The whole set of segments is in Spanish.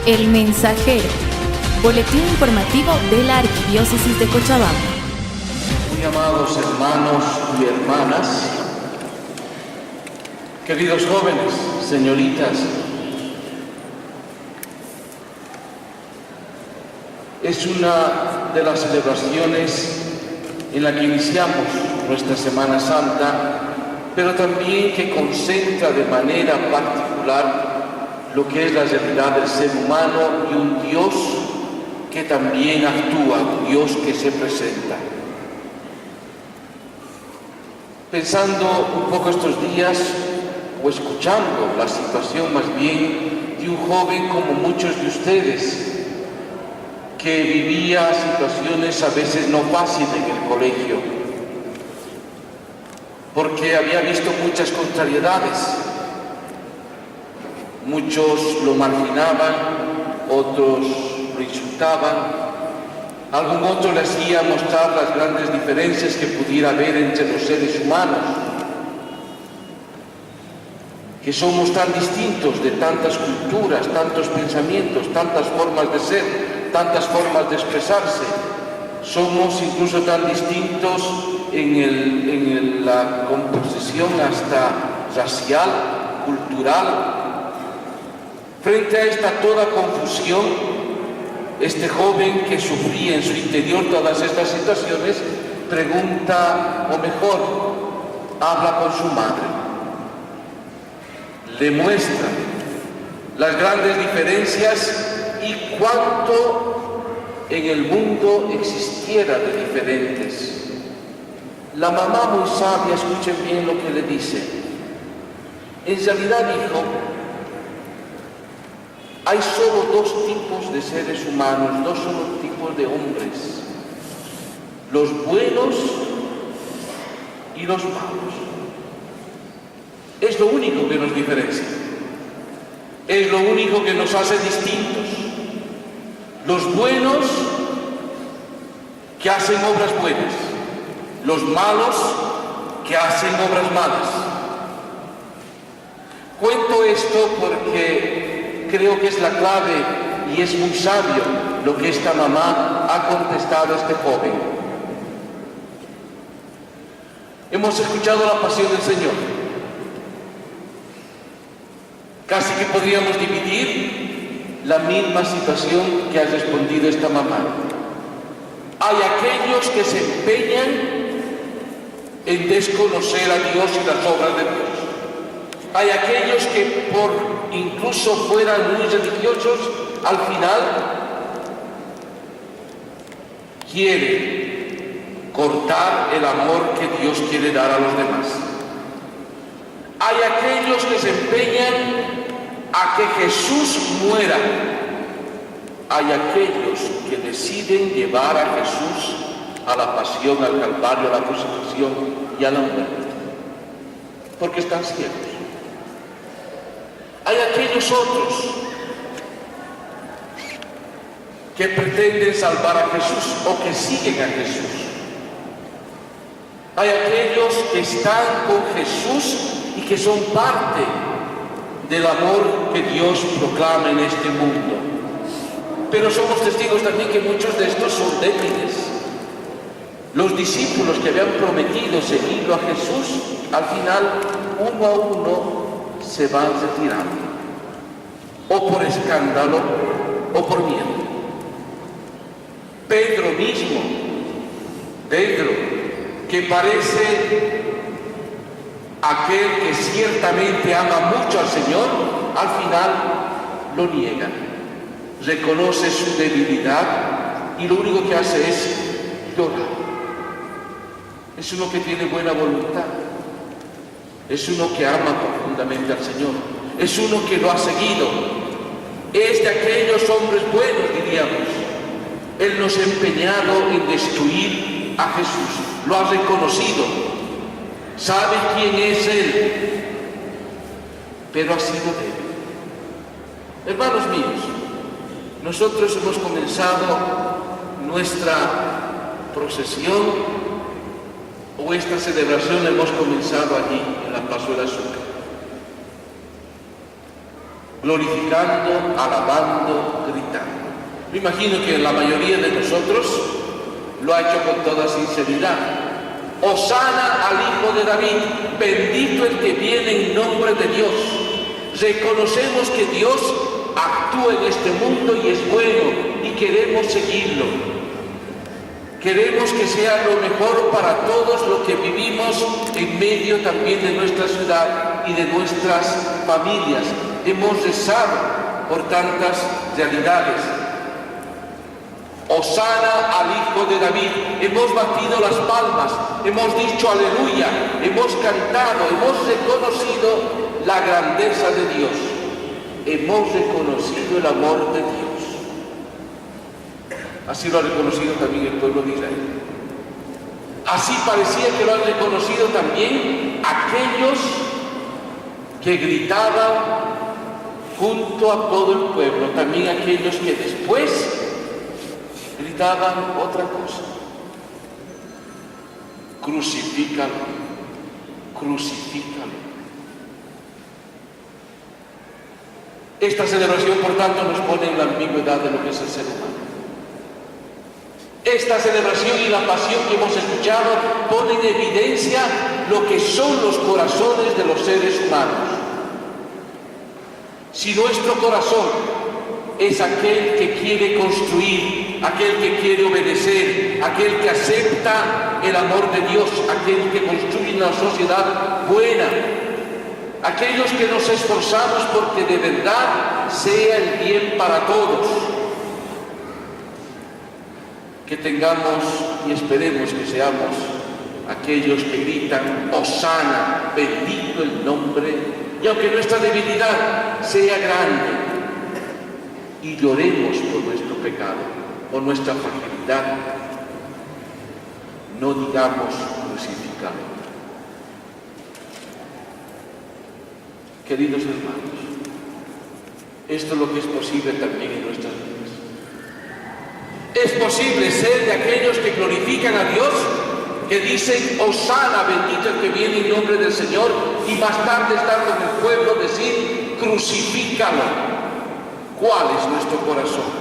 El Mensajero, boletín informativo de la Arquidiócesis de Cochabamba. Muy amados hermanos y hermanas, queridos jóvenes, señoritas, es una de las celebraciones en la que iniciamos nuestra Semana Santa, pero también que concentra de manera particular lo que es la realidad del ser humano y un Dios que también actúa, un Dios que se presenta. Pensando un poco estos días, o escuchando la situación más bien de un joven como muchos de ustedes, que vivía situaciones a veces no fáciles en el colegio, porque había visto muchas contrariedades. Muchos lo marginaban, otros lo insultaban, algún otro le hacía mostrar las grandes diferencias que pudiera haber entre los seres humanos, que somos tan distintos de tantas culturas, tantos pensamientos, tantas formas de ser, tantas formas de expresarse. Somos incluso tan distintos en la composición hasta racial, cultural. Frente a esta toda confusión, este joven que sufría en su interior todas estas situaciones, pregunta, o mejor, habla con su madre. Le muestra las grandes diferencias y cuánto en el mundo existiera de diferentes. La mamá muy sabia, escuchen bien lo que le dice. En realidad, hijo, hay solo dos tipos de seres humanos, dos solo tipos de hombres, los buenos y los malos. Es lo único que nos diferencia, es lo único que nos hace distintos. Los buenos que hacen obras buenas, los malos que hacen obras malas. Cuento esto porque creo que es la clave y es muy sabio lo que esta mamá ha contestado a este joven. Hemos escuchado la pasión del Señor. Casi que podríamos dividir la misma situación que ha respondido esta mamá. Hay aquellos que se empeñan en desconocer a Dios y las obras de Dios. Hay aquellos que por incluso fueran muy religiosos, al final quieren cortar el amor que Dios quiere dar a los demás. Hay aquellos que se empeñan a que Jesús muera. Hay aquellos que deciden llevar a Jesús a la pasión, al Calvario, a la crucifixión y a la muerte, porque están ciegos. Hay aquellos otros que pretenden salvar a Jesús o que siguen a Jesús. Hay aquellos que están con Jesús y que son parte del amor que Dios proclama en este mundo. Pero somos testigos también que muchos de estos son débiles. Los discípulos que habían prometido seguirlo a Jesús, al final, uno a uno, se van retirando, o por escándalo o por miedo. Pedro mismo, que parece aquel que ciertamente ama mucho al Señor, al final lo niega, reconoce su debilidad y lo único que hace es llorar. Es uno que tiene buena voluntad, es uno que ama profundamente al Señor, es uno que lo ha seguido, es de aquellos hombres buenos, diríamos. Él no se ha empeñado en destruir a Jesús, lo ha reconocido, sabe quién es Él, pero ha sido débil. Hermanos míos, nosotros hemos comenzado nuestra procesión o esta celebración, hemos comenzado allí en la Plazuela Azúcar. glorificando, alabando, gritando. Me imagino que la mayoría de nosotros lo ha hecho con toda sinceridad. Hosana al Hijo de David, bendito el que viene en nombre de Dios. Reconocemos que Dios actúa en este mundo y es bueno y queremos seguirlo. Queremos que sea lo mejor para todos los que vivimos en medio también de nuestra ciudad y de nuestras familias. Hemos rezado por tantas realidades. Hosana al Hijo de David. Hemos batido las palmas, hemos dicho aleluya, hemos cantado, hemos reconocido la grandeza de Dios. Hemos reconocido el amor de Dios. Así lo ha reconocido también el pueblo de Israel. Así parecía que lo han reconocido también aquellos que gritaban junto a todo el pueblo, también aquellos que después gritaban otra cosa. Crucifícalo, crucifícalo. Esta celebración, por tanto, nos pone en la ambigüedad de lo que es el ser humano. Esta celebración y la pasión que hemos escuchado ponen en evidencia lo que son los corazones de los seres humanos. Si nuestro corazón es aquel que quiere construir, aquel que quiere obedecer, aquel que acepta el amor de Dios, aquel que construye una sociedad buena, aquellos que nos esforzamos porque de verdad sea el bien para todos, que tengamos y esperemos que seamos aquellos que gritan Hosana, bendito el nombre, y aunque nuestra debilidad sea grande y lloremos por nuestro pecado, por nuestra fragilidad, no digamos crucificado. Queridos hermanos, esto es lo que es posible también en nuestras vidas. Es posible ser de aquellos que glorifican a Dios, que dicen Hosana, bendito el que viene en nombre del Señor, y más tarde estar con el pueblo decir crucifícalo. ¿Cuál es nuestro corazón?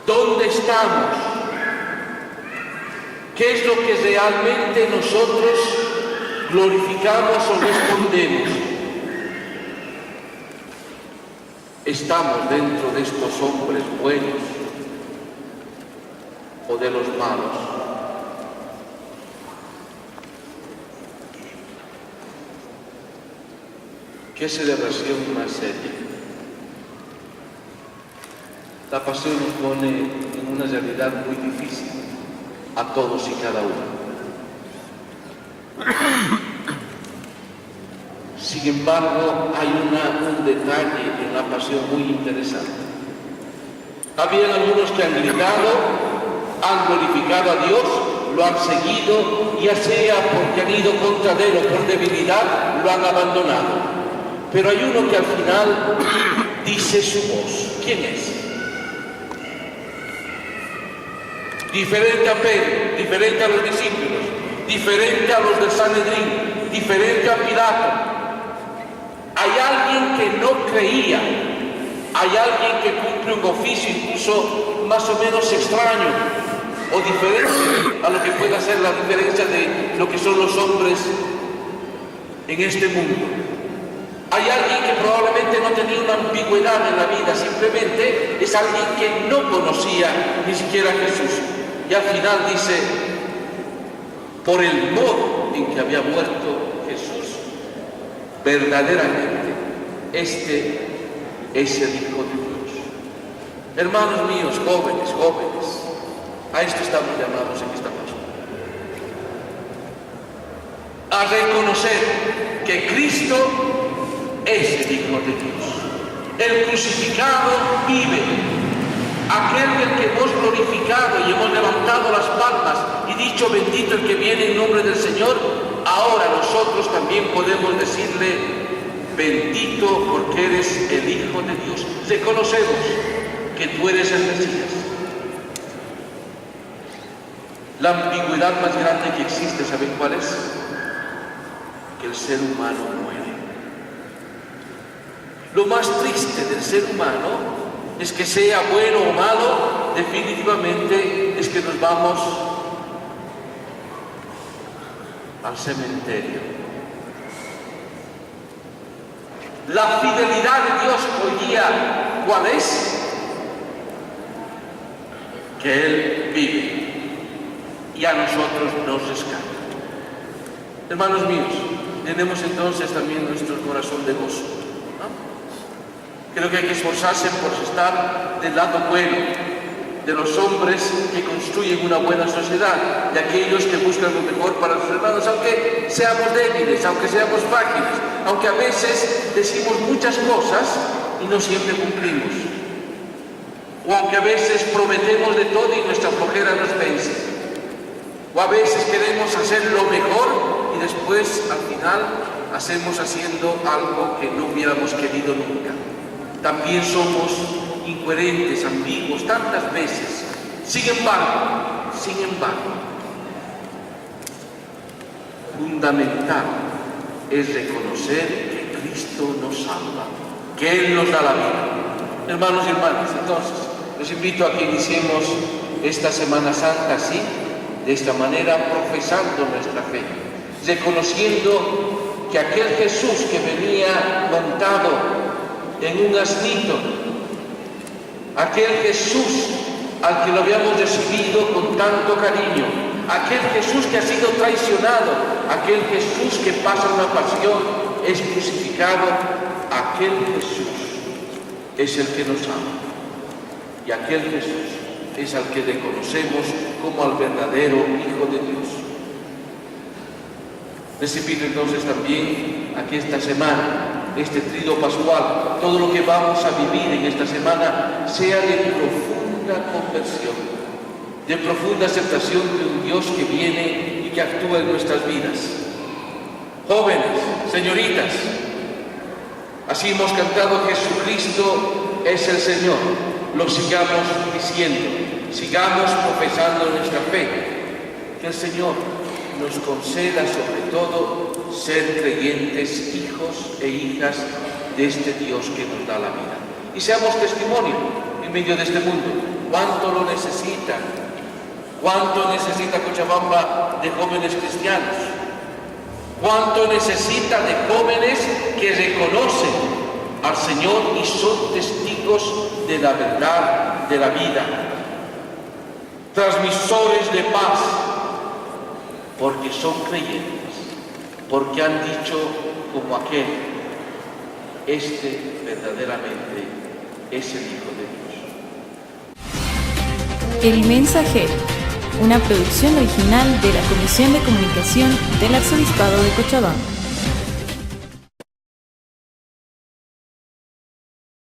¿Dónde estamos? ¿Qué es lo que realmente nosotros glorificamos o respondemos? ¿Estamos dentro de estos hombres buenos o de los malos? ¿Qué celebración más seria? La pasión nos pone en una realidad muy difícil a todos y cada uno. Sin embargo, hay un detalle en la pasión muy interesante. Habían algunos que han gritado, han glorificado a Dios, lo han seguido, ya sea porque han ido contra de él o por debilidad, lo han abandonado. Pero hay uno que al final dice su voz. ¿Quién es? Diferente a Pedro, diferente a los discípulos, diferente a los del Sanedrín, diferente a Pilato. Hay alguien que no creía, hay alguien que cumple un oficio incluso más o menos extraño o diferente a lo que pueda ser la diferencia de lo que son los hombres en este mundo. Hay alguien que probablemente no tenía una ambigüedad en la vida, simplemente es alguien que no conocía ni siquiera a Jesús. Y al final dice, por el modo en que había muerto Jesús, verdaderamente, este es el Hijo de Dios. Hermanos míos, jóvenes, a esto estamos llamados en esta Pascua. A reconocer que Cristo es el Hijo de Dios. El crucificado vive. Aquel del que hemos glorificado y hemos levantado las palmas y dicho bendito el que viene en nombre del Señor, ahora nosotros también podemos decirle bendito porque eres el Hijo de Dios. Reconocemos que tú eres el Mesías. La ambigüedad más grande que existe, ¿saben cuál es? Que el ser humano muere. Lo más triste del ser humano es que sea bueno o malo, definitivamente es que nos vamos al cementerio. La fidelidad de Dios hoy día, ¿cuál es? Que Él vive y a nosotros nos rescata. Hermanos míos, tenemos entonces también nuestro corazón de gozo, ¿no? Creo que hay que esforzarse por estar del lado bueno de los hombres que construyen una buena sociedad, de aquellos que buscan lo mejor para sus hermanos, aunque seamos débiles, aunque seamos frágiles, aunque a veces decimos muchas cosas y no siempre cumplimos, o aunque a veces prometemos de todo y nuestra flojera nos vence, o a veces queremos hacer lo mejor y después al final hacemos haciendo algo que no hubiéramos querido nunca. También somos incoherentes, ambiguos, tantas veces. Sin embargo, fundamental es reconocer que Cristo nos salva, que Él nos da la vida. Hermanos y hermanas, entonces, los invito a que iniciemos esta Semana Santa así, de esta manera, profesando nuestra fe, reconociendo que aquel Jesús que venía montado en un asnito, aquel Jesús al que lo habíamos recibido con tanto cariño, aquel Jesús que ha sido traicionado, aquel Jesús que pasa una pasión, es crucificado, aquel Jesús es el que nos ama. Y aquel Jesús es al que reconocemos como al verdadero Hijo de Dios. Les invito entonces también a que esta semana, este tríodo pascual, todo lo que vamos a vivir en esta semana sea de profunda conversión, de profunda aceptación de un Dios que viene y que actúa en nuestras vidas. Jóvenes, señoritas, así hemos cantado: Jesucristo es el Señor. Lo sigamos diciendo, sigamos profesando nuestra fe, que el Señor nos conceda sobre todo ser creyentes, hijos e hijas de este Dios que nos da la vida. Y seamos testimonio en medio de este mundo. ¿Cuánto lo necesita? ¿Cuánto necesita Cochabamba de jóvenes cristianos? ¿Cuánto necesita de jóvenes que reconocen al Señor y son testigos de la verdad, de la vida? Transmisores de paz, porque son creyentes, porque han dicho como aquel: este verdaderamente es el Hijo de Dios. El Mensajero, una producción original de la Comisión de Comunicación del Arzobispado de Cochabamba.